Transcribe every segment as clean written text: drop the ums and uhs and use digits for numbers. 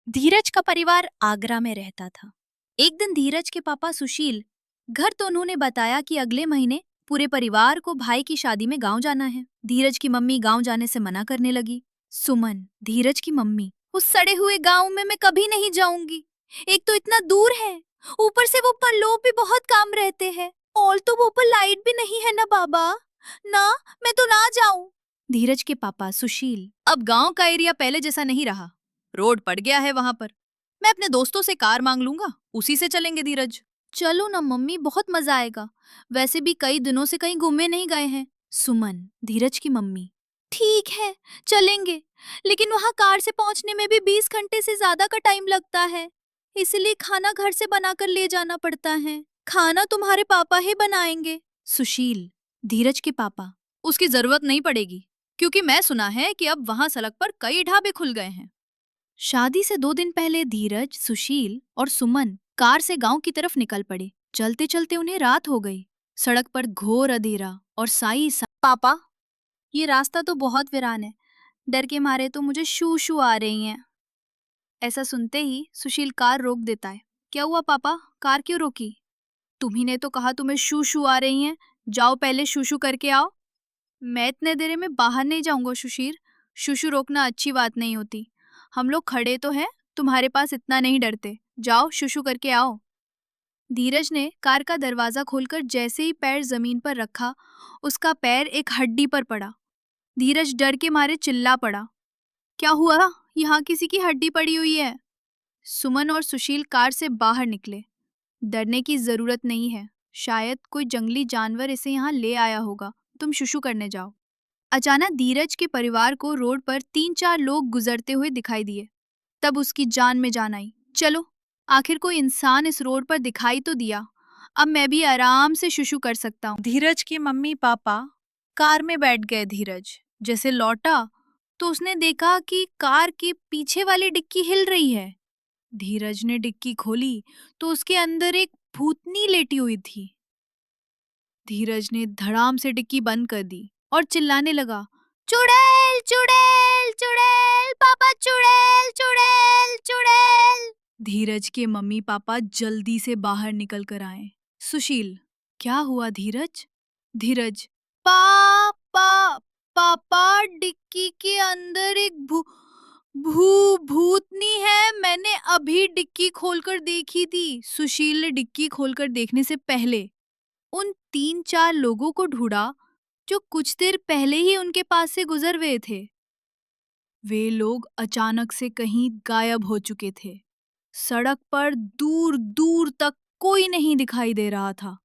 धीरज का परिवार आगरा में रहता था। एक दिन धीरज के पापा सुशील घर तो उन्होंने बताया कि अगले महीने पूरे परिवार को भाई की शादी में गांव जाना है। धीरज की मम्मी गांव जाने से मना करने लगी। सुमन, धीरज की मम्मी, उस सड़े हुए गांव में मैं कभी नहीं जाऊंगी। एक तो इतना दूर है, ऊपर से वो पर लोग भी बहुत काम रहते हैं, और तो वो पर लाइट भी नहीं है ना बाबा। ना, मैं तो ना जाऊं। धीरज के पापा सुशील, अब गांव का एरिया पहले जैसा नहीं रहा, रोड पड़ गया है वहां पर। मैं अपने दोस्तों से कार मांग लूंगा, उसी से चलेंगे धीरज। चलो ना मम्मी, बहुत मजा आएगा। वैसे भी कई दिनों से कहीं घूमने नहीं गए हैं। सुमन, धीरज की मम्मी, ठीक है चलेंगे, लेकिन वहां कार से पहुंचने में भी 20 घंटे से ज्यादा का टाइम लगता है। इसलिए खाना घर से बनाकर ले जाना पड़ता है। खाना तुम्हारे पापा ही बनाएंगे। सुशील, धीरज के पापा, उसकी जरूरत नहीं पड़ेगी, क्योंकि मैं सुना है कि अब वहां सड़क पर कई ढाबे खुल गए हैं। शादी से 2 दिन पहले धीरज, सुशील और सुमन कार से गांव की तरफ निकल पड़े। चलते चलते उन्हें रात हो गई। सड़क पर घोर अंधेरा और पापा, ये रास्ता तो बहुत वीरान है। डर के मारे तो मुझे शू शू आ रही हैं। ऐसा सुनते ही सुशील कार रोक देता है। क्या हुआ पापा, कार क्यों रोकी? तुम्ही ने तो कहा तुम्हें शू शू आ रही हैं। जाओ पहले शू शू करके आओ। मैं इतने देर में बाहर नहीं जाऊंगा सुशील। शू शू रोकना अच्छी बात नहीं होती। हम लोग खड़े तो हैं, तुम्हारे पास इतना नहीं डरते। जाओ शुशु करके आओ। धीरज ने कार का दरवाजा खोलकर जैसे ही पैर जमीन पर रखा, उसका पैर एक हड्डी पर पड़ा। धीरज डर के मारे चिल्ला पड़ा। क्या हुआ? यहाँ किसी की हड्डी पड़ी हुई है। सुमन और सुशील कार से बाहर निकले। डरने की जरूरत नहीं है, शायद कोई जंगली जानवर इसे यहाँ ले आया होगा। तुम शुशु करने जाओ। अचानक धीरज के परिवार को रोड पर 3-4 लोग गुजरते हुए दिखाई दिए। तब उसकी जान में जान आई। चलो, आखिर कोई इंसान इस रोड पर दिखाई तो दिया। अब मैं भी आराम से शुशु कर सकता हूँ। धीरज की मम्मी पापा कार में बैठ गए। धीरज जैसे लौटा तो उसने देखा कि कार की पीछे वाली डिक्की हिल रही है। धीरज ने डिक्की खोली तो उसके अंदर एक भूतनी लेटी हुई थी। धीरज ने धड़ाम से डिक्की बंद कर दी और चिल्लाने लगा, चुड़ैल चुड़ैल चुड़ैल, पापा चुड़ैल चुड़ैल चुड़ैल। धीरज के मम्मी पापा जल्दी से बाहर निकल कर आए। सुशील, क्या हुआ धीरज? धीरज, पापा, पापा डिक्की के अंदर एक भूतनी है। मैंने अभी डिक्की खोलकर देखी थी। सुशील ने डिक्की खोलकर देखने से पहले उन 3-4 लोगों को ढूंढा जो कुछ देर पहले ही उनके पास से गुजर गए थे। वे लोग अचानक से कहीं गायब हो चुके थे। सड़क पर दूर दूर तक कोई नहीं दिखाई दे रहा था।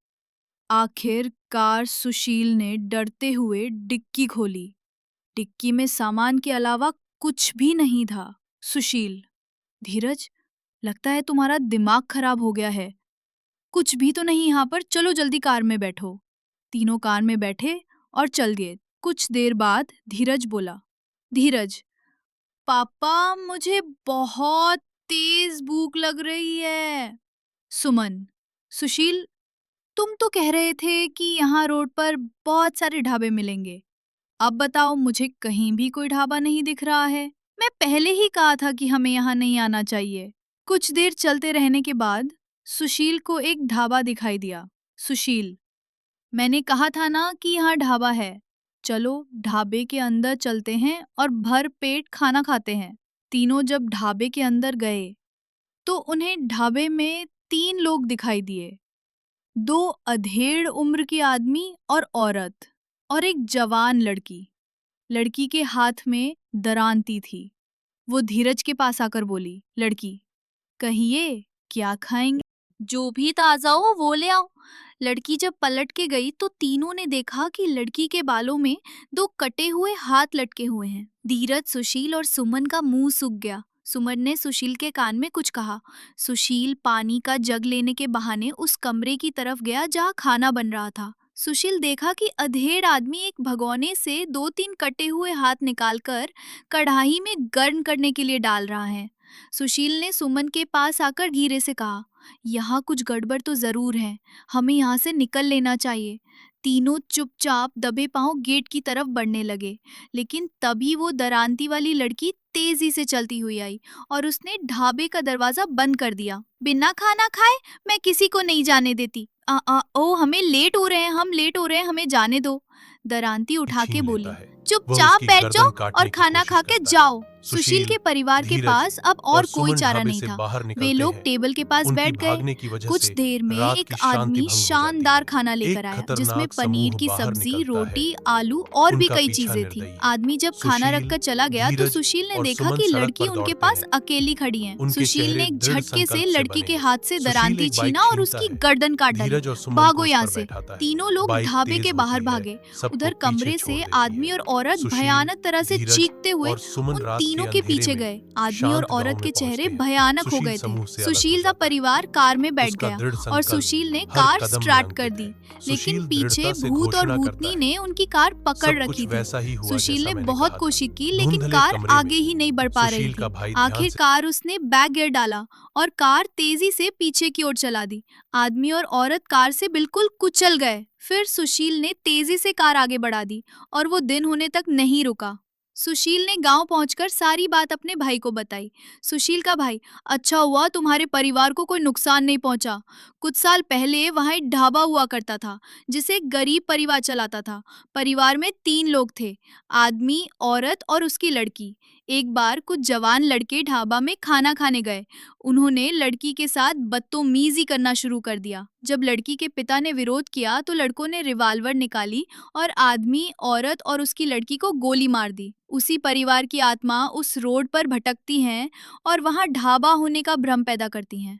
आखिरकार सुशील ने डरते हुए डिक्की खोली। डिक्की में सामान के अलावा कुछ भी नहीं था। सुशील, धीरज, लगता है तुम्हारा दिमाग खराब हो गया है। कुछ भी तो नहीं यहाँ पर। चलो जल्दी कार में बैठो। तीनों कार में बैठे और चल दिए। कुछ देर बाद धीरज बोला, धीरज, पापा मुझे बहुत तेज भूख लग रही है। सुमन, सुशील, तुम तो कह रहे थे कि यहाँ रोड पर बहुत सारे ढाबे मिलेंगे। अब बताओ, मुझे कहीं भी कोई ढाबा नहीं दिख रहा है। मैं पहले ही कहा था कि हमें यहाँ नहीं आना चाहिए। कुछ देर चलते रहने के बाद सुशील को एक ढाबा दिखाई दिया। सुशील, मैंने कहा था ना कि यहाँ ढाबा है। चलो ढाबे के अंदर चलते हैं और भर पेट खाना खाते हैं। तीनों जब ढाबे के अंदर गए तो उन्हें ढाबे में 3 लोग दिखाई दिए। 2 अधेड़ उम्र के आदमी और औरत, और एक जवान लड़की। लड़की के हाथ में दरांती थी। वो धीरज के पास आकर बोली, लड़की, कहिए क्या खाएंगे? जो भी ताजा हो वो ले आओ। लड़की जब पलट के गई तो तीनों ने देखा कि लड़की के बालों में 2 कटे हुए हाथ लटके हुए हैं। धीरज, सुशील और सुमन का मुंह सूख गया। सुमन ने सुशील के कान में कुछ कहा। सुशील पानी का जग लेने के बहाने उस कमरे की तरफ गया जहाँ खाना बन रहा था। सुशील देखा कि अधेड़ आदमी एक भगोने से 2-3 कटे हुए हाथ निकालकर कढ़ाई में गर्म करने के लिए डाल रहा है। सुशील ने सुमन के पास आकर धीरे से कहा, यहाँ कुछ गड़बड़ तो जरूर है, हमें यहाँ से निकल लेना चाहिए। तीनों चुपचाप दबे पांव गेट की तरफ बढ़ने लगे, लेकिन तभी वो दरांती वाली लड़की तेजी से चलती हुई आई और उसने ढाबे का दरवाजा बंद कर दिया। बिना खाना खाए मैं किसी को नहीं जाने देती। ओ हमें लेट हो रहे हैं, हम लेट हो रहे हैं, हमें जाने दो। दरांती उठा के छीन बोली, लेता है। वह चुपचाप उसकी बैठ गर्दन जाओ और काटने की खाना कोशिश खा के करता है। जाओ। सुशील सुशील, के परिवार के धीरज पास अब और और कोई सुमन चारा ढाबे नहीं से था। बाहर वे निकलते लोग हैं। टेबल के पास उनकी बैठ गए। भागने की वजह कुछ से देर में रात एक की शांति आदमी भंग हो जाती शानदार है। खाना लेकर एक आया, जिसमें खतरनाक पनीर समूह की बाहर सब्जी, निकलता है। रोटी, आलू और भी उनका कई पीछा चीजें थी। निर्दयी। आदमी जब खाना सुशील, रखकर चला गया तो धीरज सुशील ने और देखा सुमन कि सड़क लड़की पर उनके दौड़ते पास हैं। अकेली खड़ी है। उनके सुशील ने चेहरे एक दृढ़ झटके से संकल्प से लड़की बने के हैं। हाथ से सुशील दरांती एक बाइक छीना और छीनता उसकी है। गर्दन काट डाली। धीरज और सुमन को भागो उस यहाँ पर से। बैठाता है। तीनों लोग बाइक ढाबे तेज के होती बाहर है, भागे। सबको उधर पीछे कमरे छोड़ से देती आदमी है। और औरत सुशील, भयानक तरह से धीरज चीखते हुए और सुमन उन रात तीनों के अंधेरे पीछे में गए। आदमी और शांत गांव औरत में के चेहरे पहुंचते हैं। भयानक हो सुशील गए थे। समूह से अलग हो सुशील का जाता है। परिवार कार में बैठ उसका गया दृढ़ और संकल्प सुशील ने हर कार कदम में स्टार्ट कर अंकित दी, है। लेकिन सुशील पीछे दृढ़ता से भूत और घोषणा करता भूतनी है, ने उनकी कार पकड़ सब रखी कुछ थी। वैसा ही हुआ सुशील जैसा ने मैंने बहुत कहा था। कोशिश की, लेकिन धुंधले कार कमरे आगे में ही नहीं बढ़ पा रही सुशील का थी। भाई ध्यान से आखिरकार उसने बैक गियर डाला और कार तेजी से पीछे की ओर चला दी। आदमी और औरत कार से बिल्कुल कुचल गए। फिर सुशील ने तेजी से कार आगे बढ़ा दी और वो दिन होने तक नहीं रुका। सुशील ने गांव पहुंचकर सारी बात अपने भाई को बताई। सुशील का भाई, अच्छा हुआ तुम्हारे परिवार को कोई नुकसान नहीं पहुंचा। कुछ साल पहले वहां एक ढाबा हुआ करता था जिसे एक गरीब परिवार चलाता था। परिवार में 3 लोग थे, आदमी, औरत और उसकी लड़की। एक बार कुछ जवान लड़के ढाबा में खाना खाने गए। उन्होंने लड़की के साथ बदतमीजी करना शुरू कर दिया। जब लड़की के पिता ने विरोध किया तो लड़कों ने रिवाल्वर निकाली और आदमी, औरत और उसकी लड़की को गोली मार दी। उसी परिवार की आत्मा उस रोड पर भटकती हैं और वहां ढाबा होने का भ्रम पैदा करती हैं।